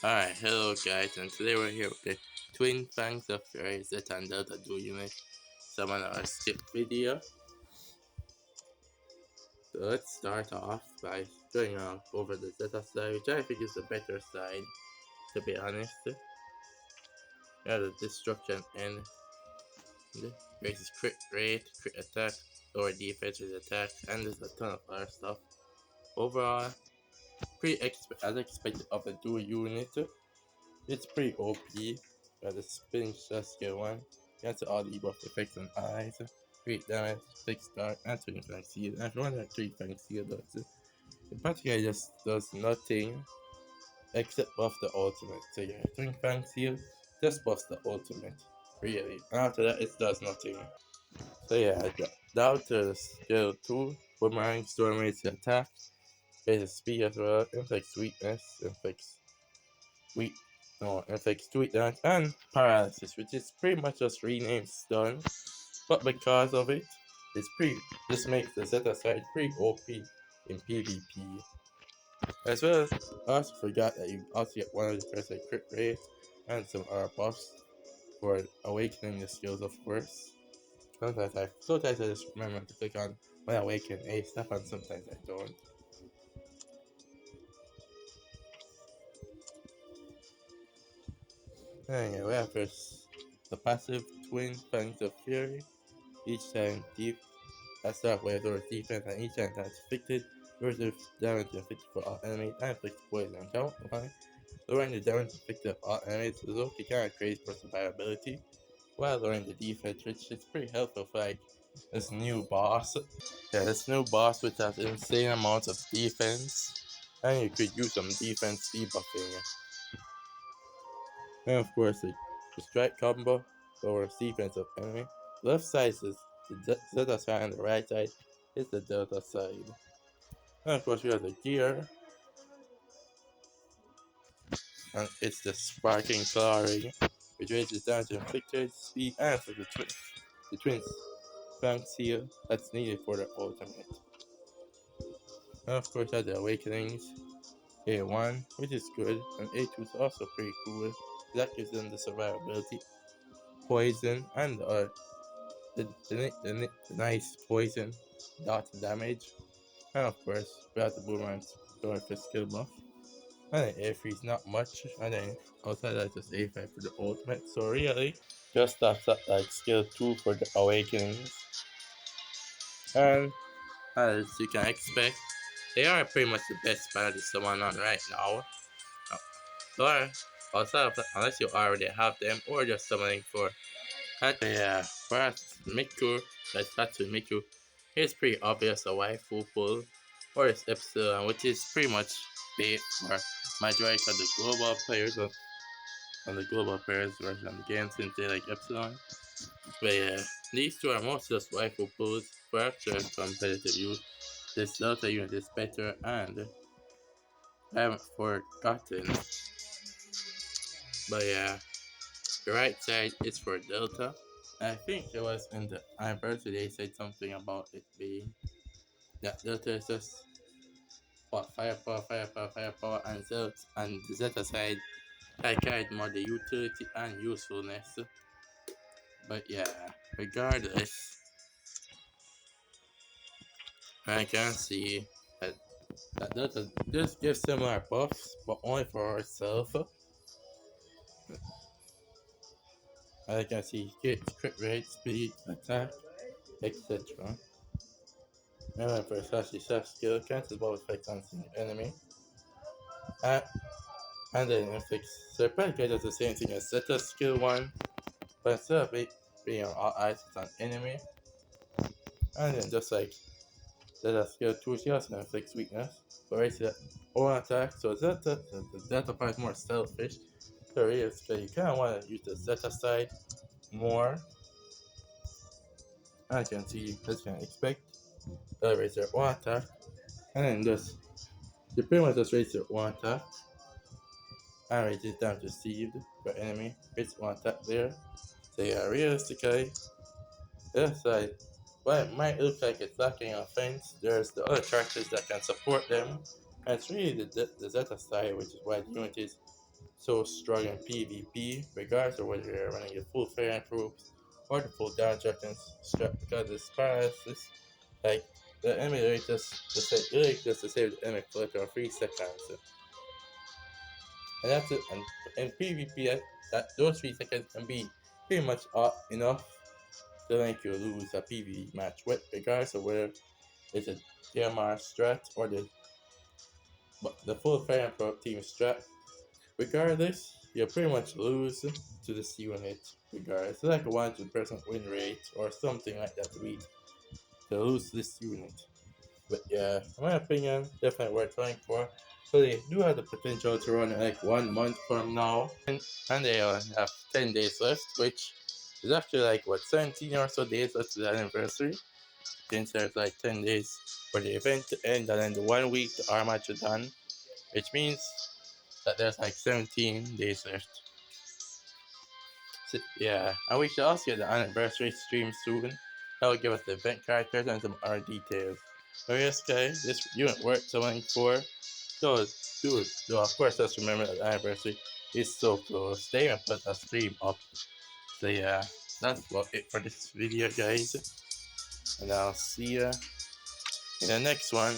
Alright, hello guys, and today we're here with the twin fangs of Zelta and Delta dual unit. Someone our skip video. So let's start off by going over the Zeta side, which I think is the better side, to be honest. Yeah, the destruction and raises crit rate, crit attack, lower defense with attack, and there's a ton of other stuff. Overall, as expected of a dual unit. It's pretty OP. Got the spinning shot skill 1. Cancel all the buff effects on eyes. Great damage, 6 dark, and 20 flank seal. And if you want that 3 flank seal does it. In particular, just does nothing except buff the ultimate. So yeah, 3 flank seal just buffs the ultimate. Really. And after that, it does nothing. So yeah, down to the skill 2. Boomerang, storm rates attack. Raises speed as well. Inflicts weakness. Inflicts sweet dance and paralysis, which is pretty much just renamed stun, but because of it, this makes the Zeta side pretty OP in PvP. As well as I also forgot that you also get 100% crit rate and some other buffs for awakening the skills, of course. Sometimes I just remember to click on my awaken A stuff, and sometimes I don't. Anyway, we have first the passive twin fangs of fury. Each time deep I start with or defense, and each time that's inflicted, versus damage inflicted for all enemies and inflicts poison. Count 1. Lowering the damage inflicted on all enemies is okay, kinda crazy for survivability, while lowering the defense, which is pretty helpful for like this new boss. Yeah, this new boss which has insane amounts of defense, and you could use some defense debuffing. And of course, the strike combo lowers defense of enemy. Left side is the Zelta side, and the right side is the Delta side. And of course, we have the gear, and it's the sparking glory, which raises damage inflicted, speed, and for the twins flank seal that's needed for the ultimate. And of course, we have the awakenings, A1, which is good, and A2 is also pretty cool. That gives them the survivability, poison, and the nice poison dot damage. And of course, we have the boomerang's going for skill buff. And then A3 is not much, and then outside that just A5 for the ultimate. So really, just that's like skill 2 for the awakenings. And as you can expect, they are pretty much the best battle to summon on right now. Or also, unless you already have them, or just summoning for. Yeah, whereas Miku, that's with Miku, is pretty obvious a waifu pull, or it's Epsilon, which is pretty much bait for majority of the global players on the global players version of the game, since they like Epsilon. But yeah, these two are mostly just waifu pulls for actual competitive use. This Zelta unit is better, and I haven't forgotten. But yeah, the right side is for Delta. I think it was in the anniversary they said something about it being that Delta is just what firepower, and the Zeta side I carried more the utility and usefulness. But yeah, regardless, I can see that Delta just gives similar buffs, but only for herself. As I can see, crit rate, speed, attack, etc. Remember for especially self skill, cancels both effects on single enemy. And, and then inflicts. So it practically does the same thing as Zeta skill 1, but instead of being on all eyes, it's on enemy. And then just like Zeta skill 2, she also inflicts weakness, but raises that all attack. So the Zeta part is more selfish. So really, you kind of want to use the Zeta side more. As you can see, as you can expect, raise their one attack, and then just they pretty much just raise their one attack, and raise it down to seed for enemy. Raise one attack there. So yeah, realistically, this side, while it might look like it's lacking offense, there's the other characters that can support them. And it's really the Zeta side, which is why the unit is so strong in PvP, regardless of whether you're running the full fair and troops or the full down champions strap, because it's paralysis. Like the enemy really just to save the enemy for like 3 seconds. And that's it. And in PvP, that those 3 seconds can be pretty much enough to make you lose a PvE match, with regardless of whether it's a DMR strat or the full fair and pro team strat. Regardless, you pretty much lose to this unit. Regardless, it's like a 100% win rate or something like that to beat to lose this unit. But yeah, in my opinion, definitely worth trying for. So they do have the potential to run like 1 month from now, and they have 10 days left, which is actually like what 17 or so days left to the anniversary. Since there's like 10 days for the event to end, and then the 1 week the R match is done, which means that there's like 17 days left. So, yeah, and we should also get the anniversary stream soon. That will give us the event characters and some other details. But yes, guys, this unit worth selling for. So do it. So of course, just remember that the anniversary is so close. They even put a stream up. So yeah, that's about it for this video, guys. And I'll see ya in the next one.